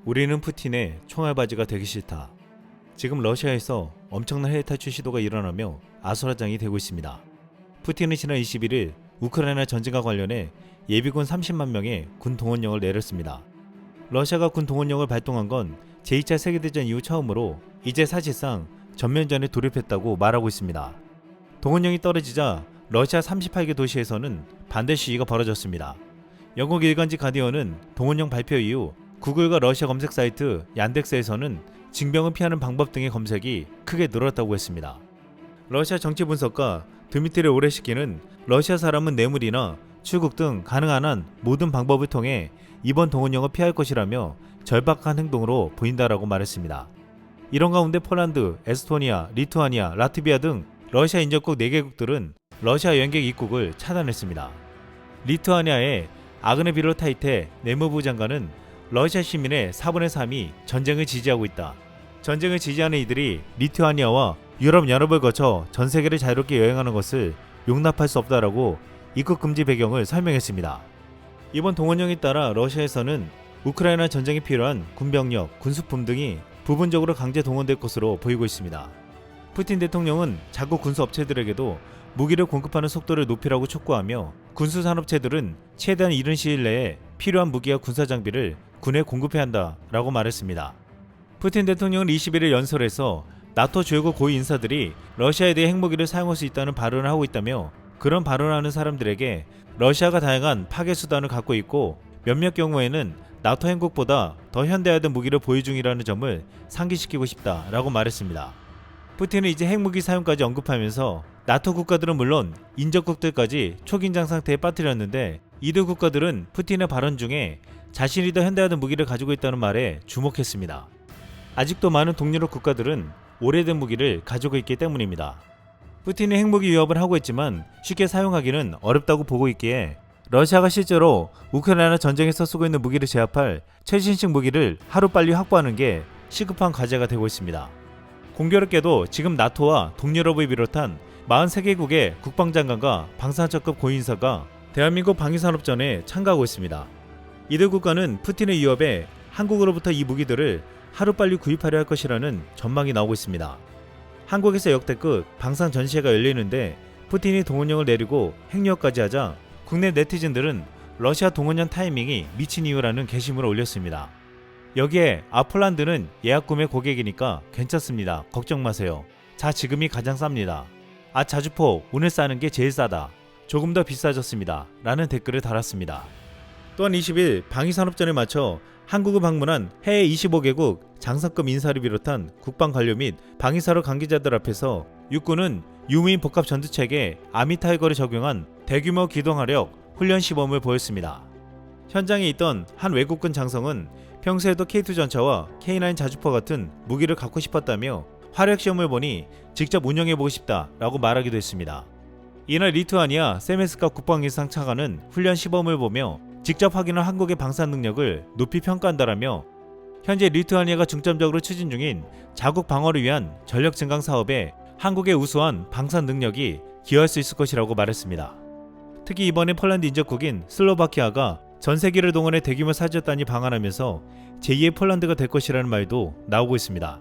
우리는 푸틴의 총알바지가 되기 싫다. 지금 러시아에서 엄청난 해외 탈출 시도가 일어나며 아수라장이 되고 있습니다. 푸틴은 지난 21일 우크라이나 전쟁과 관련해 예비군 30만 명의 군 동원령을 내렸습니다. 러시아가 군 동원령을 발동한 건 제2차 세계대전 이후 처음으로 이제 사실상 전면전에 돌입했다고 말하고 있습니다. 동원령이 떨어지자 러시아 38개 도시에서는 반대 시위가 벌어졌습니다. 영국 일간지 가디언은 동원령 발표 이후 구글과 러시아 검색 사이트 얀덱스에서는 징병을 피하는 방법 등의 검색이 크게 늘었다고 했습니다. 러시아 정치 분석가 드미트리 오레시키는 러시아 사람은 뇌물이나 출국 등 가능한 한 모든 방법을 통해 이번 동원령을 피할 것이라며 절박한 행동으로 보인다라고 말했습니다. 이런 가운데 폴란드, 에스토니아, 리투아니아, 라트비아 등 러시아 인접국 4개국들은 러시아 여행객 입국을 차단했습니다. 리투아니아의 아그네 비로타이테 내무부 장관은 러시아 시민의 4분의 3이 전쟁을 지지하고 있다. 전쟁을 지지하는 이들이 리투아니아와 유럽 연합을 거쳐 전 세계를 자유롭게 여행하는 것을 용납할 수 없다라고 입국 금지 배경을 설명했습니다. 이번 동원령에 따라 러시아에서는 우크라이나 전쟁에 필요한 군병력, 군수품 등이 부분적으로 강제 동원될 것으로 보이고 있습니다. 푸틴 대통령은 자국 군수업체들에게도 무기를 공급하는 속도를 높이라고 촉구하며 군수산업체들은 최대한 이른 시일 내에 필요한 무기와 군사장비를 군에 공급해야 한다라고 말했습니다. 푸틴 대통령은 21일 연설에서 나토 주요국 고위 인사들이 러시아에 대해 핵무기를 사용할 수 있다는 발언을 하고 있다며 그런 발언하는 사람들에게 러시아가 다양한 파괴 수단을 갖고 있고 몇몇 경우에는 나토 행국보다 더 현대화된 무기를 보유 중이라는 점을 상기시키고 싶다라고 말했습니다. 푸틴은 이제 핵무기 사용까지 언급하면서 나토 국가들은 물론 인접국들까지 초긴장 상태에 빠뜨렸는데 이들 국가들은 푸틴의 발언 중에 자신이 더 현대화된 무기를 가지고 있다는 말에 주목했습니다. 아직도 많은 동유럽 국가들은 오래된 무기를 가지고 있기 때문입니다. 푸틴이 핵무기 위협을 하고 있지만 쉽게 사용하기는 어렵다고 보고 있기에 러시아가 실제로 우크라이나 전쟁에서 쓰고 있는 무기를 제압할 최신식 무기를 하루빨리 확보하는 게 시급한 과제가 되고 있습니다. 공교롭게도 지금 나토와 동유럽을 비롯한 43개국의 국방장관과 방산처급 고위인사가 대한민국 방위산업전에 참가하고 있습니다. 이들 국가는 푸틴의 위협에 한국으로부터 이 무기들을 하루빨리 구입하려 할 것이라는 전망이 나오고 있습니다. 한국에서 역대급 방산 전시회가 열리는데 푸틴이 동원령을 내리고 핵유협까지 하자 국내 네티즌들은 러시아 동원령 타이밍이 미친 이유라는 게시물을 올렸습니다. 여기에 폴란드는 예약 구매 고객이니까 괜찮습니다. 걱정 마세요. 자, 지금이 가장 쌉니다. 자주포 오늘 싸는 게 제일 싸다. 조금 더 비싸졌습니다. 라는 댓글을 달았습니다. 또한 20일 방위산업전에 맞춰 한국을 방문한 해외 25개국 장성급 인사를 비롯한 국방 관료 및 방위산업 관계자들 앞에서 육군은 유무인 복합 전투체계 아미타이거를 적용한 대규모 기동화력 훈련 시범을 보였습니다. 현장에 있던 한 외국군 장성은 평소에도 K2 전차와 K9 자주포 같은 무기를 갖고 싶었다며 화력 시험을 보니 직접 운영해보고 싶다 라고 말하기도 했습니다. 이날 리투아니아 세메스카 국방위상 차관은 훈련 시범을 보며 직접 확인한 한국의 방산 능력을 높이 평가한다라며 현재 리투아니아가 중점적으로 추진 중인 자국 방어를 위한 전력 증강 사업에 한국의 우수한 방산 능력이 기여할 수 있을 것이라고 말했습니다. 특히 이번에 폴란드 인접국인 슬로바키아가 전세기를 동원해 대규모 사절단이 방한하면서 제2의 폴란드가 될 것이라는 말도 나오고 있습니다.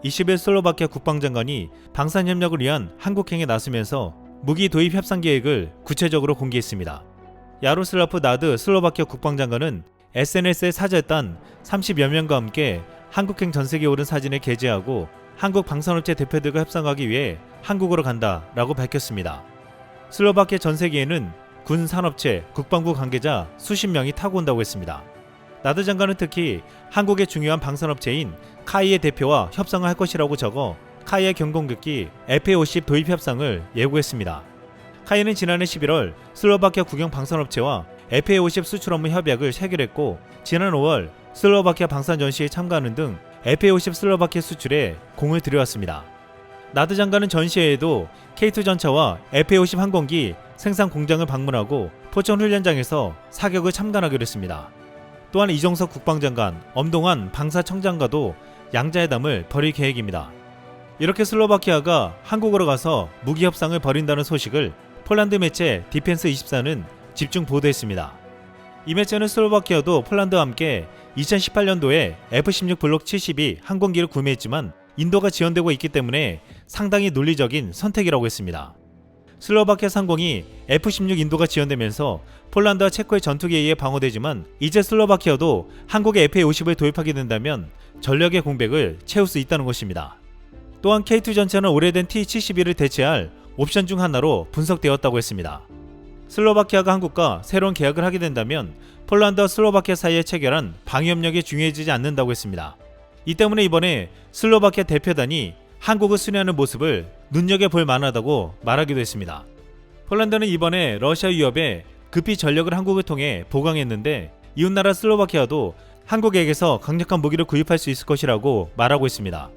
20일 슬로바키아 국방장관이 방산협력을 위한 한국행에 나서면서 무기 도입 협상 계획을 구체적으로 공개했습니다. 야로슬라프 나드 슬로바키아 국방장관은 SNS에 사절단 30여 명과 함께 한국행 전세기에 오른 사진을 게재하고 한국 방산업체 대표들과 협상하기 위해 한국으로 간다라고 밝혔습니다. 슬로바키아 전세기에는 군 산업체, 국방부 관계자 수십 명이 타고 온다고 했습니다. 나드 장관은 특히 한국의 중요한 방산업체인 카이의 대표와 협상을 할 것이라고 적어 카이의 경공격기 FA-50 도입 협상을 예고했습니다. 카이는 지난해 11월 슬로바키아 국영 방산업체와 FA-50 수출 업무 협약을 체결했고 지난 5월 슬로바키아 방산 전시에 참가하는 등 FA-50 슬로바키아 수출에 공을 들여왔습니다. 나드 장관은 전시회에도 K2 전차와 FA-50 항공기 생산 공장을 방문하고 포천 훈련장에서 사격을 참관하기로 했습니다. 또한 이종석 국방장관, 엄동환 방사청장과도 양자회담을 벌일 계획입니다. 이렇게 슬로바키아가 한국으로 가서 무기 협상을 벌인다는 소식을 폴란드 매체 디펜스24는 집중 보도했습니다. 이 매체는 슬로바키아도 폴란드와 함께 2018년도에 F-16 블록 72 항공기를 구매했지만 인도가 지원되고 있기 때문에 상당히 논리적인 선택이라고 했습니다. 슬로바키아 상공이 F-16 인도가 지원되면서 폴란드와 체코의 전투기에 의해 방어되지만 이제 슬로바키아도 한국의 FA-50을 도입하게 된다면 전력의 공백을 채울 수 있다는 것입니다. 또한 K2 전차는 오래된 T-72를 대체할 옵션 중 하나로 분석되었다고 했습니다. 슬로바키아가 한국과 새로운 계약을 하게 된다면 폴란드와 슬로바키아 사이에 체결한 방위협력이 중요해지지 않는다고 했습니다. 이 때문에 이번에 슬로바키아 대표단이 한국을 순회하는 모습을 눈여겨볼 만하다고 말하기도 했습니다. 폴란드는 이번에 러시아 위협에 급히 전력을 한국을 통해 보강했는데 이웃나라 슬로바키아도 한국에게서 강력한 무기를 구입할 수 있을 것이라고 말하고 있습니다.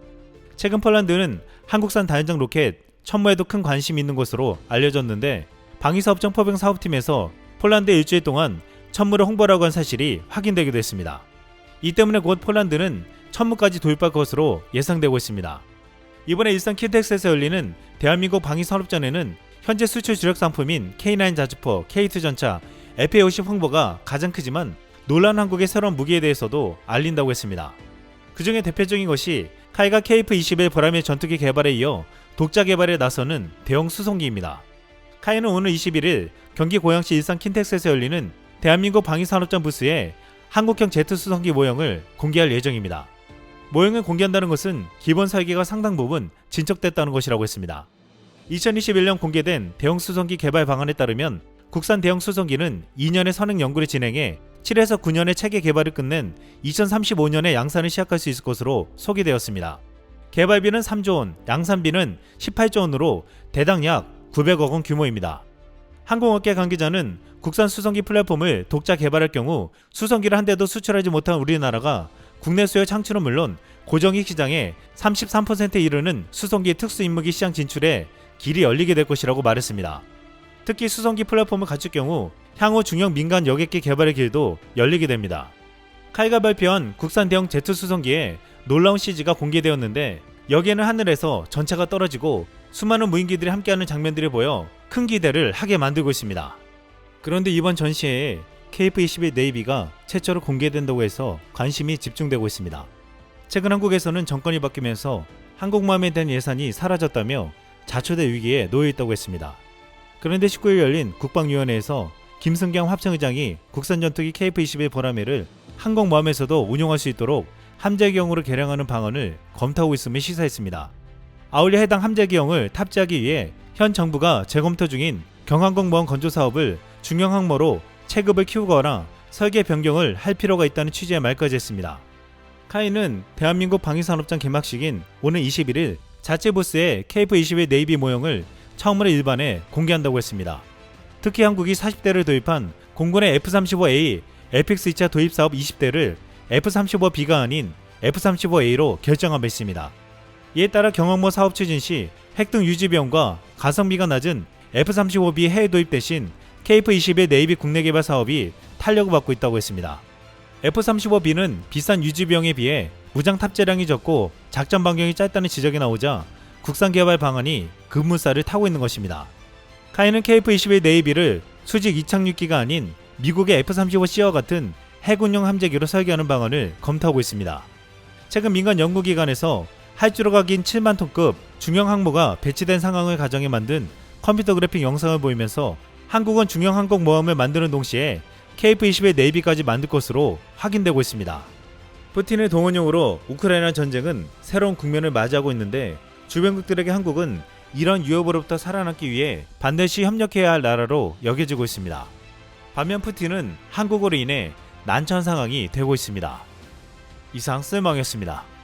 최근 폴란드는 한국산 다연장 로켓 천무에도 큰 관심이 있는 것으로 알려졌는데 방위사업청 포병 사업팀에서 폴란드에 일주일 동안 천무를 홍보하라고 한 사실이 확인되기도 했습니다. 이 때문에 곧 폴란드는 천무까지 도입할 것으로 예상되고 있습니다. 이번에 일산 킨텍스에서 열리는 대한민국 방위산업전에는 현재 수출 주력 상품인 K9 자주포, K2 전차, FA-50 홍보가 가장 크지만 놀라운 한국의 새로운 무기에 대해서도 알린다고 했습니다. 그 중에 대표적인 것이 카이가 KF-21 보라밀 전투기 개발에 이어 독자 개발에 나서는 대형 수송기입니다. 카이는 오늘 21일 경기 고양시 일산 킨텍스에서 열리는 대한민국 방위산업전 부스에 한국형 제트 수송기 모형을 공개할 예정입니다. 모형을 공개한다는 것은 기본 설계가 상당 부분 진척됐다는 것이라고 했습니다. 2021년 공개된 대형 수송기 개발 방안에 따르면 국산 대형 수송기는 2년의 선행 연구를 진행해 7에서 9년의 체계 개발을 끝낸 2035년에 양산을 시작할 수 있을 것으로 소개되었습니다. 개발비는 3조 원, 양산비는 18조 원으로 대당 약 900억 원 규모입니다. 항공업계 관계자는 국산 수송기 플랫폼을 독자 개발할 경우 수송기를 한 대도 수출하지 못한 우리나라가 국내 수요 창출은 물론 고정익 시장의 33%에 이르는 수송기 특수임무기 시장 진출에 길이 열리게 될 것이라고 말했습니다. 특히 수송기 플랫폼을 갖출 경우 향후 중형 민간 여객기 개발의 길도 열리게 됩니다. 카이가 발표한 국산 대형 제트 수송기에 놀라운 CG가 공개되었는데 여기에는 하늘에서 전차가 떨어지고 수많은 무인기들이 함께하는 장면들이 보여 큰 기대를 하게 만들고 있습니다. 그런데 이번 전시회에 KF-21 네이비가 최초로 공개된다고 해서 관심이 집중되고 있습니다. 최근 한국에서는 정권이 바뀌면서 항공모함에 대한 예산이 사라졌다며 자초대 위기에 놓여있다고 했습니다. 그런데 19일 열린 국방위원회에서 김승경 합참의장이 국산 전투기 KF-21 보라매를 항공모함에서도 운용할 수 있도록 함재기형으로 개량하는 방안을 검토하고 있음을 시사했습니다. 아울러 해당 함재기형을 탑재하기 위해 현 정부가 재검토 중인 경항공모함 건조 사업을 중형 항모로 체급을 키우거나 설계 변경을 할 필요가 있다는 취지의 말까지 했습니다. 카이는 대한민국 방위산업전 개막식인 오는 21일 자체 부스에 KF-21 네이비 모형을 처음으로 일반에 공개한다고 했습니다. 특히 한국이 40대를 도입한 공군의 F-35A 에픽스 2차 도입 사업 20대를 F-35B가 아닌 F-35A로 결정한 바 있습니다. 이에 따라 경항모 사업 추진 시 핵등 유지 비용과 가성비가 낮은 F-35B 해외 도입 대신 KF-21 네이비 국내 개발 사업이 탄력을 받고 있다고 했습니다. F-35B는 비싼 유지 비용에 비해 무장 탑재량이 적고 작전 반경이 짧다는 지적이 나오자 국산 개발 방안이 급물살을 타고 있는 것입니다. 카이는 KF-21 네이비를 수직 이착륙기가 아닌 미국의 F-35C와 같은 해군용 함재기로 설계하는 방안을 검토하고 있습니다. 최근 민간 연구기관에서 활주로가 긴 7만 톤급 중형 항모가 배치된 상황을 가정해 만든 컴퓨터 그래픽 영상을 보이면서 한국은 중형 항공모함을 만드는 동시에 KF-21 네이비까지 만들 것으로 확인되고 있습니다. 푸틴의 동원령으로 우크라이나 전쟁은 새로운 국면을 맞이하고 있는데 주변국들에게 한국은 이런 위협으로부터 살아남기 위해 반드시 협력해야 할 나라로 여겨지고 있습니다. 반면 푸틴은 한국으로 인해 난처한 상황이 되고 있습니다. 이상 쓸망이었습니다.